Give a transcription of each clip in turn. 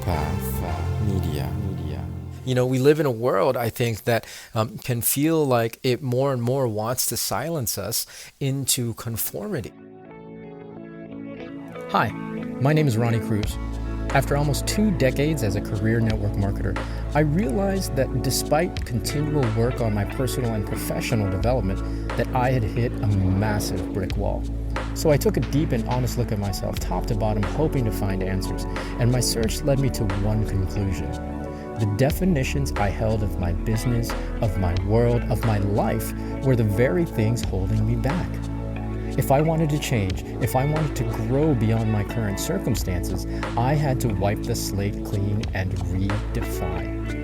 Media. You know, we live in a world, I think, that can feel like it more and more wants to silence us into conformity. Hi, my name is Ronnie Cruz. After almost 2 decades as a career network marketer, I realized that despite continual work on my personal and professional development, that I had hit a massive brick wall. So I took a deep and honest look at myself, top to bottom, hoping to find answers, and my search led me to one conclusion. The definitions I held of my business, of my world, of my life were the very things holding me back. If I wanted to change, if I wanted to grow beyond my current circumstances, I had to wipe the slate clean and redefine.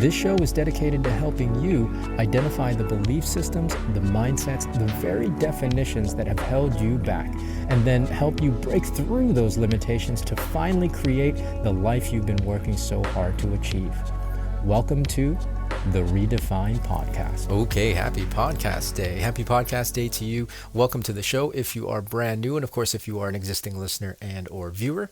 This show is dedicated to helping you identify the belief systems, the mindsets, the very definitions that have held you back, and then help you break through those limitations to finally create the life you've been working so hard to achieve. Welcome to the Redefine Podcast. Okay, happy podcast day. Happy podcast day to you. Welcome to the show if you are brand new. And of course, if you are an existing listener and or viewer,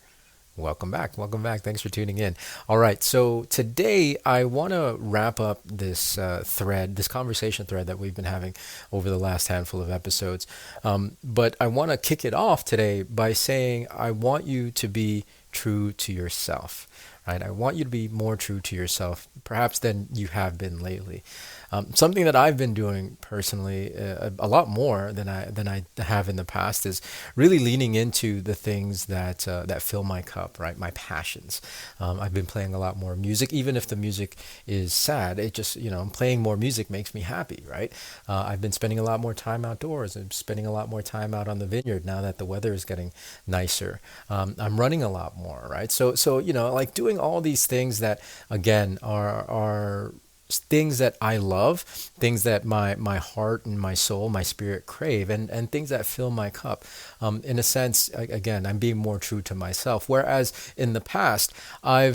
welcome back. Welcome back. Thanks for tuning in. All right. So today I want to wrap up this this conversation thread that we've been having over the last handful of episodes. But I want to kick it off today by saying I want you to be true to yourself. Right? I want you to be more true to yourself, perhaps than you have been lately. Something that I've been doing personally, a lot more than I have in the past, is really leaning into the things that fill my cup, right? My passions. I've been playing a lot more music, even if the music is sad. It just, playing more music makes me happy, right? I've been spending a lot more time outdoors. I'm spending a lot more time out on the vineyard now that the weather is getting nicer. I'm running a lot more, right? So like doing all these things that again are things that I love, things that my heart and my soul, my spirit crave, and things that fill my cup. In a sense, again, I'm being more true to myself. Whereas in the past, I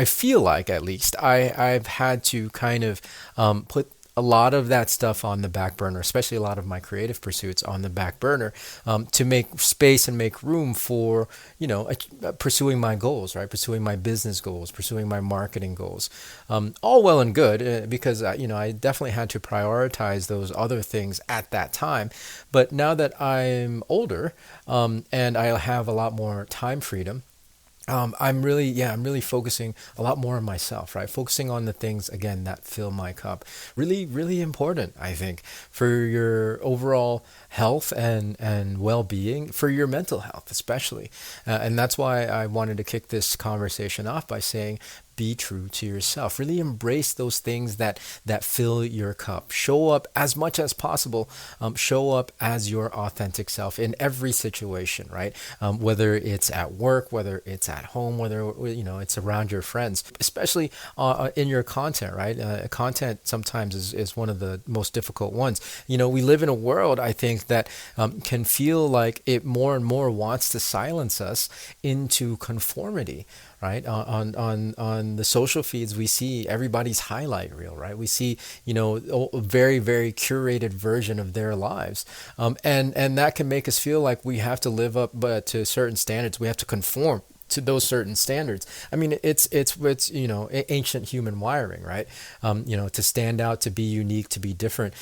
feel like at least I've had to kind of put a lot of that stuff on the back burner, especially a lot of my creative pursuits on the back burner, to make space and make room for, pursuing my goals, right? Pursuing my business goals, pursuing my marketing goals. All well and good, because, I definitely had to prioritize those other things at that time. But now that I'm older, and I have a lot more time freedom, I'm really focusing a lot more on myself, right? Focusing on the things, again, that fill my cup. Really, really important, I think, for your overall health and well-being, for your mental health, especially. And that's why I wanted to kick this conversation off by saying, be true to yourself. Really embrace those things that fill your cup. Show up as much as possible. Show up as your authentic self in every situation, right? Whether it's at work, whether it's at home, whether it's around your friends, especially in your content, right? Content sometimes is one of the most difficult ones. We live in a world, I think, that can feel like it more and more wants to silence us into conformity. Right, on the social feeds, we see everybody's highlight reel, right? We see, a very, very curated version of their lives. And that can make us feel like we have to live up to certain standards. We have to conform to those certain standards. I mean, it's ancient human wiring, right? To stand out, to be unique, to be different,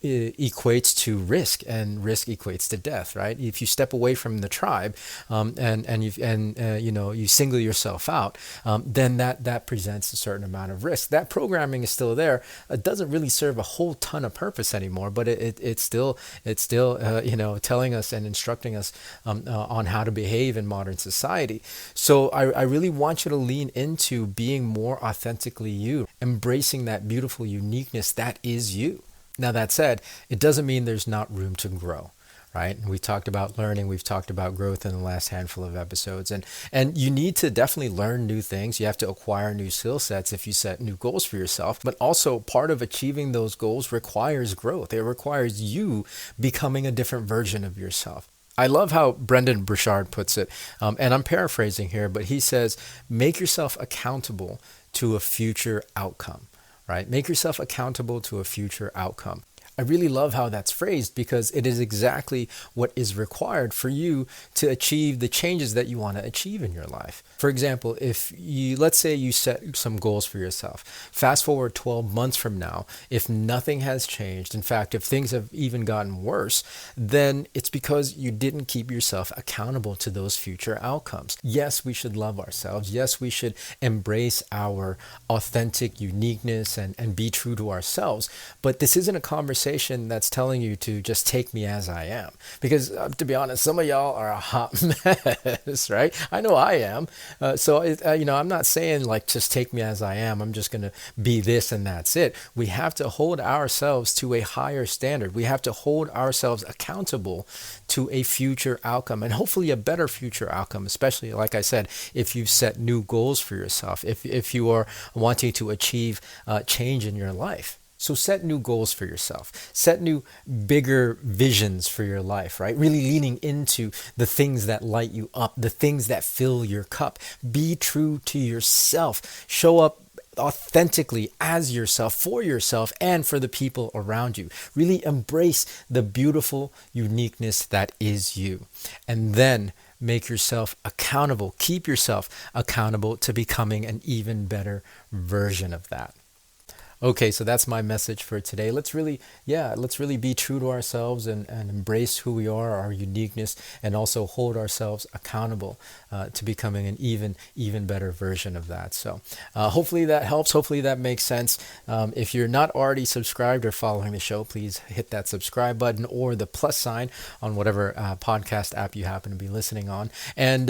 equates to risk, and risk equates to death, right? If you step away from the tribe, you single yourself out, then that presents a certain amount of risk. That programming is still there. It doesn't really serve a whole ton of purpose anymore, but it's still telling us and instructing us on how to behave in modern society. So I really want you to lean into being more authentically you, embracing that beautiful uniqueness that is you. Now, that said, it doesn't mean there's not room to grow, right? We talked about learning, we've talked about growth in the last handful of episodes, and you need to definitely learn new things. You have to acquire new skill sets if you set new goals for yourself, but also part of achieving those goals requires growth. It requires you becoming a different version of yourself. I love how Brendan Burchard puts it, and I'm paraphrasing here, but he says, make yourself accountable to a future outcome, right? Make yourself accountable to a future outcome. I really love how that's phrased because it is exactly what is required for you to achieve the changes that you want to achieve in your life. For example, if you, let's say you set some goals for yourself, fast forward 12 months from now, if nothing has changed, in fact, if things have even gotten worse, then it's because you didn't keep yourself accountable to those future outcomes. Yes, we should love ourselves. Yes, we should embrace our authentic uniqueness and be true to ourselves. But this isn't a conversation that's telling you to just take me as I am. Because to be honest, some of y'all are a hot mess, right? I know I am. I'm not saying like just take me as I am. I'm just going to be this and that's it. We have to hold ourselves to a higher standard. We have to hold ourselves accountable to a future outcome and hopefully a better future outcome, especially like I said, if you've set new goals for yourself, if you are wanting to achieve change in your life. So set new goals for yourself. Set new, bigger visions for your life, right? Really leaning into the things that light you up, the things that fill your cup. Be true to yourself. Show up authentically as yourself, for yourself, and for the people around you. Really embrace the beautiful uniqueness that is you. And then make yourself accountable. Keep yourself accountable to becoming an even better version of that. Okay, so that's my message for today. Let's really be true to ourselves and embrace who we are, our uniqueness, and also hold ourselves accountable to becoming an even better version of that. So hopefully that helps. Hopefully that makes sense. If you're not already subscribed or following the show, please hit that subscribe button or the plus sign on whatever podcast app you happen to be listening on. And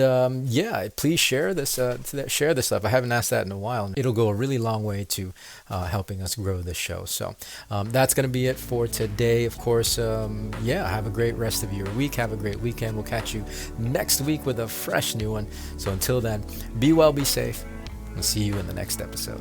please share this. Share this stuff. I haven't asked that in a while. It'll go a really long way to helping us grow this show. So that's going to be it for today. Of course, have a great rest of your week. Have a great weekend. We'll catch you next week with a fresh new one. So until then, be well, be safe, and see you in the next episode.